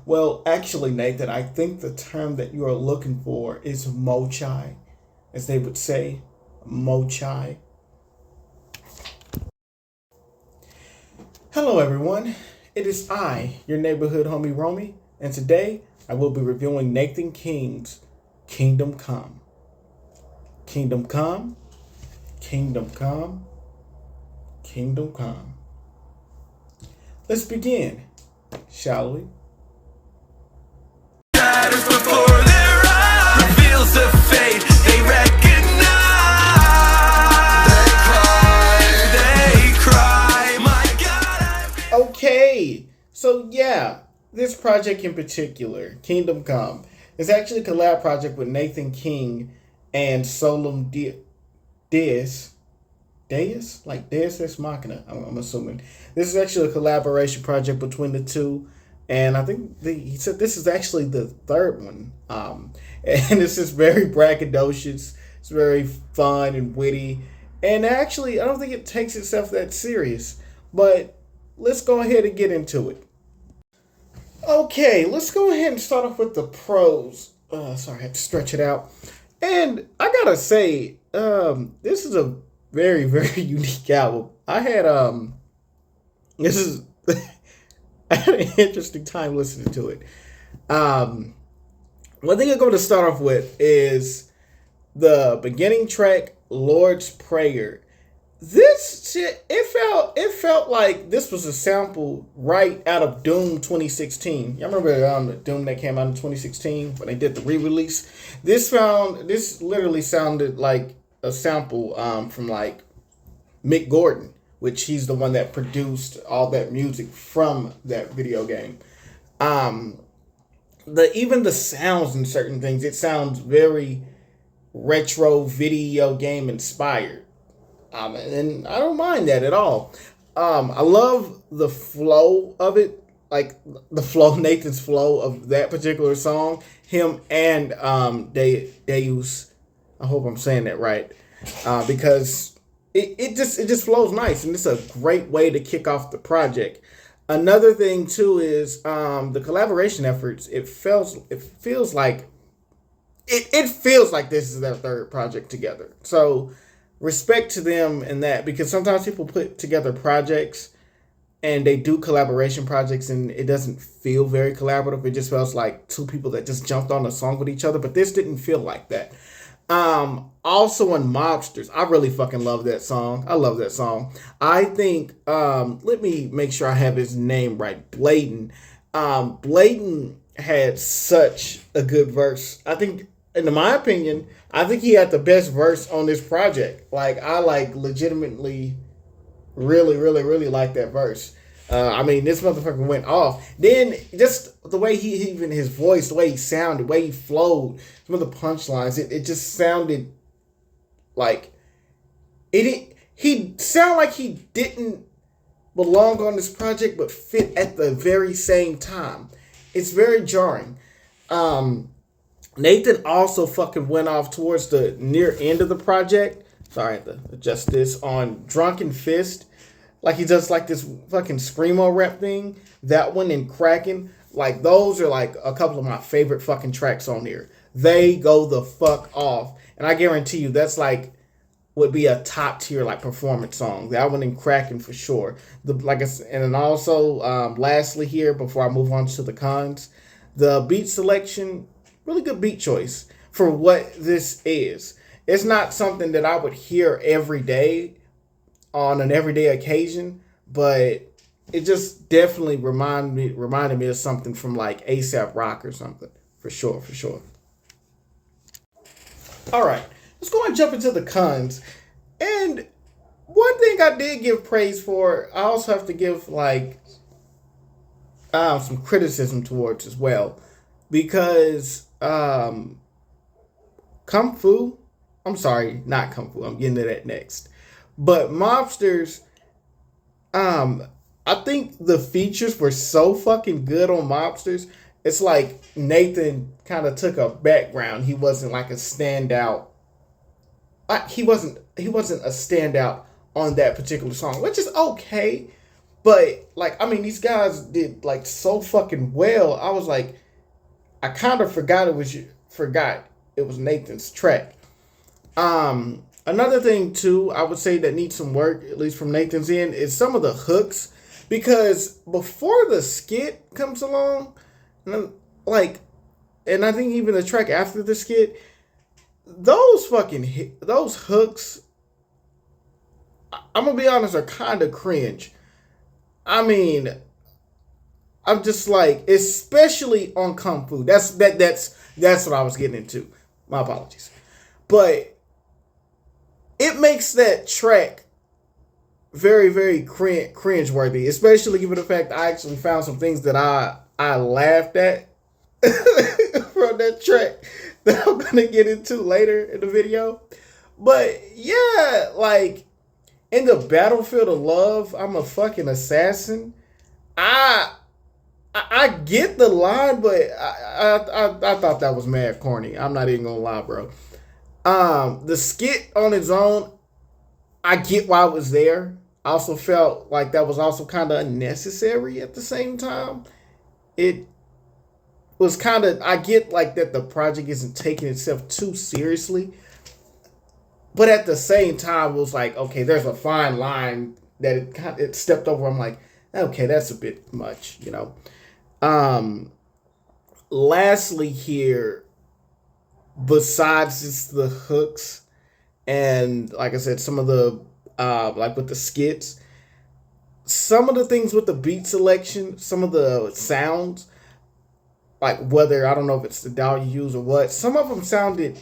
Well, actually, Nathan, I think the term that you are looking for is mochai, as they would say, mochai. Hello, everyone. It is I, your neighborhood homie Romy, and today I will be reviewing Nathan King's Kingdom Come. Kingdom Come, Kingdom Come, Kingdom Come. Let's begin, shall we? Before their eyes, feels of fate, they recognize. They cry, my God. Okay, so yeah, this project in particular, Kingdom Come, is actually a collab project with Nathan King and Solum Deus. Deus? Like Deus Ex Machina, I'm assuming. This is actually a collaboration project between the two. And I think he said this is actually the third one. And it's just very braggadocious. It's very fun and witty. And actually, I don't think it takes itself that serious. But let's go ahead and get into it. Okay, let's go ahead and start off with the pros. Sorry, I had to stretch it out. And I gotta say, this is a very, very unique album. This is... I had an interesting time listening to it. One thing I'm going to start off with is the beginning track, Lord's Prayer. This shit, it felt like this was a sample right out of Doom 2016. Y'all remember Doom that came out in 2016 when they did the re-release? This literally sounded like a sample from like Mick Gordon, which he's the one that produced all that music from that video game. Even the sounds and certain things, it sounds very retro video game inspired. And I don't mind that at all. I love the flow of it, like Nathan's flow of that particular song. Him and Deus, I hope I'm saying that right, because it just flows nice, and it's a great way to kick off the project. Another thing too is the collaboration efforts. It feels like this is their third project together. So respect to them in that, because sometimes people put together projects and they do collaboration projects and it doesn't feel very collaborative. It just feels like two people that just jumped on a song with each other, but this didn't feel like that. Also in Mobsters, I really fucking love that song. I love that song. I think, let me make sure I have his name right. Bladen. Bladen had such a good verse. I think, in my opinion, I think he had the best verse on this project. Like, I legitimately really like that verse. This motherfucker went off. Then just the way even his voice, the way he sounded, the way he flowed, some of the punchlines, it just sounded like he sounded like he didn't belong on this project, but fit at the very same time. It's very jarring. Nathan also fucking went off towards the near end of the project. Sorry, I have to adjust this, on Drunken Fist. Like, he does like this fucking screamo rap thing. That one and Kraken. Like, those are like a couple of my favorite fucking tracks on here. They go the fuck off. And I guarantee you that's like, would be a top tier like performance song. That one and Kraken for sure. And then also, lastly here, before I move on to the cons, the beat selection, really good beat choice for what this is. It's not something that I would hear every day on an everyday occasion, but it just definitely reminded me of something from like ASAP Rock or something, for sure. All right, let's go and jump into the cons. And one thing I did give praise for, I also have to give like some criticism towards as well, because Kung Fu, I'm sorry, not Kung Fu, I'm getting to that next. But Mobsters, I think the features were so fucking good on Mobsters. It's like Nathan kind of took a background. He wasn't like a standout. He wasn't a standout on that particular song, which is okay. But like, I mean, these guys did like so fucking well. I was like, I kind of forgot it was Nathan's track. Another thing too, I would say that needs some work, at least from Nathan's end, is some of the hooks, because before the skit comes along, and like, and I think even the track after the skit, those hooks, I'm gonna be honest, are kind of cringe. I mean, I'm just like, especially on Kung Fu. That's what I was getting into. My apologies, but it makes that track very, very cringe-worthy, especially given the fact I actually found some things that I laughed at from that track that I'm gonna get into later in the video. But yeah, like in the Battlefield of Love, I'm a fucking assassin. I get the line, but I thought that was mad corny. I'm not even gonna lie, bro. The skit on its own, I get why it was there. I also felt like that was also kind of unnecessary at the same time. It was kind of, I get like that the project isn't taking itself too seriously, but at the same time, it was like, okay, there's a fine line that it stepped over. I'm like, okay, that's a bit much, you know. Lastly here, besides just the hooks and like I said, some of the like with the skits, some of the things with the beat selection, some of the sounds, like whether, I don't know if it's the DAW you use or what, some of them sounded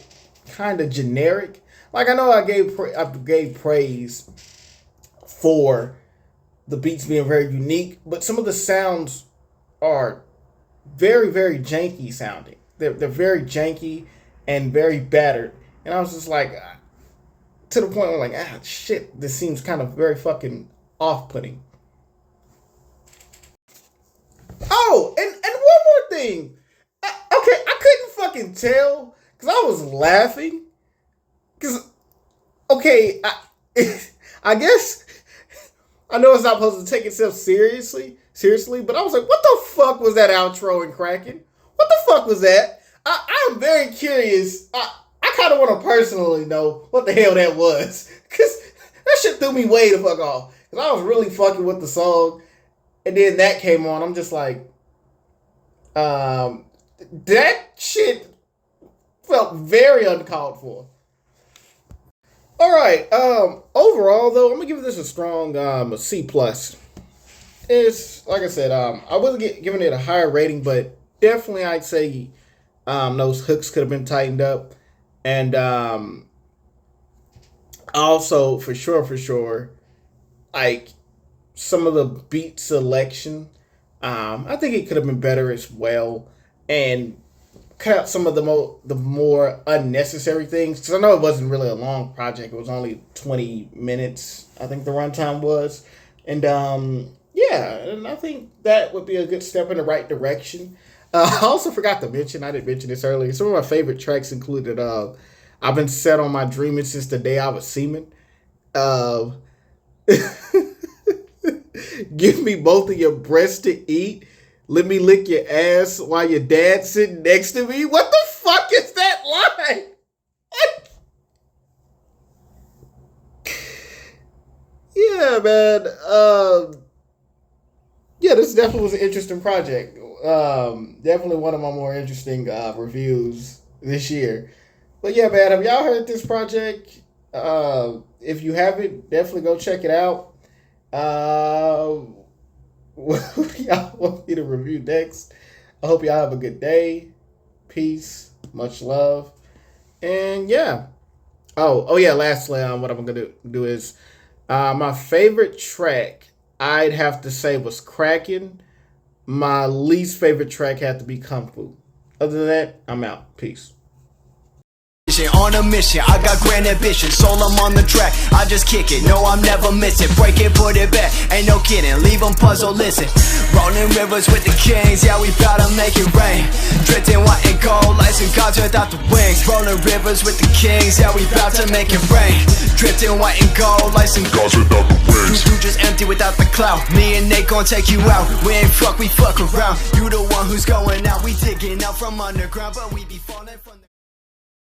kind of generic. Like I know I gave praise for the beats being very unique, but some of the sounds are very, very janky sounding. They're very janky and very battered. And I was just like, to the point where I'm like, shit, this seems kind of very fucking off-putting. Oh, and one more thing. Okay, I couldn't fucking tell because I was laughing. Because, okay, I guess, I know it's not supposed to take itself seriously, but I was like, what the fuck was that outro in Kraken? What the fuck was that? I'm very curious. I kind of want to personally know what the hell that was. Because that shit threw me way the fuck off. Because I was really fucking with the song. And then that came on. I'm just like, that shit felt very uncalled for. Alright, overall though, I'm going to give this a strong C+. It's, like I said, I wasn't giving it a higher rating, but definitely I'd say those hooks could have been tightened up. And also, for sure, like, some of the beat selection, I think it could have been better as well. And cut out some of the more unnecessary things. Because I know it wasn't really a long project. It was only 20 minutes, I think the runtime was. And, yeah, and I think that would be a good step in the right direction. I also forgot to mention, I didn't mention this earlier, some of my favorite tracks included, I've been set on my dreaming since the day I was semen. Give me both of your breasts to eat. Let me lick your ass while your dad's sitting next to me. What the fuck is that line? Yeah, man. Yeah, this definitely was an interesting project. Definitely one of my more interesting reviews this year. But yeah, man, have y'all heard this project? If you haven't, definitely go check it out. What do y'all want me to review next? I hope y'all have a good day. Peace. Much love. And yeah. Oh yeah, lastly, what I'm gonna do is my favorite track, I'd have to say, was Kraken. My least favorite track had to be Kung Fu. Other than that, I'm out. Peace. vision, on a mission, I got grand ambition. Solum on the track, I just kick it, no I'm never missing. Break it, put it back, ain't no kidding, leave them puzzled, listen. Rolling rivers with the kings, yeah we bout to make it rain. Drifting white and gold, lights and gods without the wings. Rolling rivers with the kings, yeah we bout to make it rain. Drifting white and gold, lights and gods without the wings. You just empty without the clout, me and Nate gon' take you out. We ain't fuck, we fuck around. You the one who's going out, we digging out from underground, but we be falling from the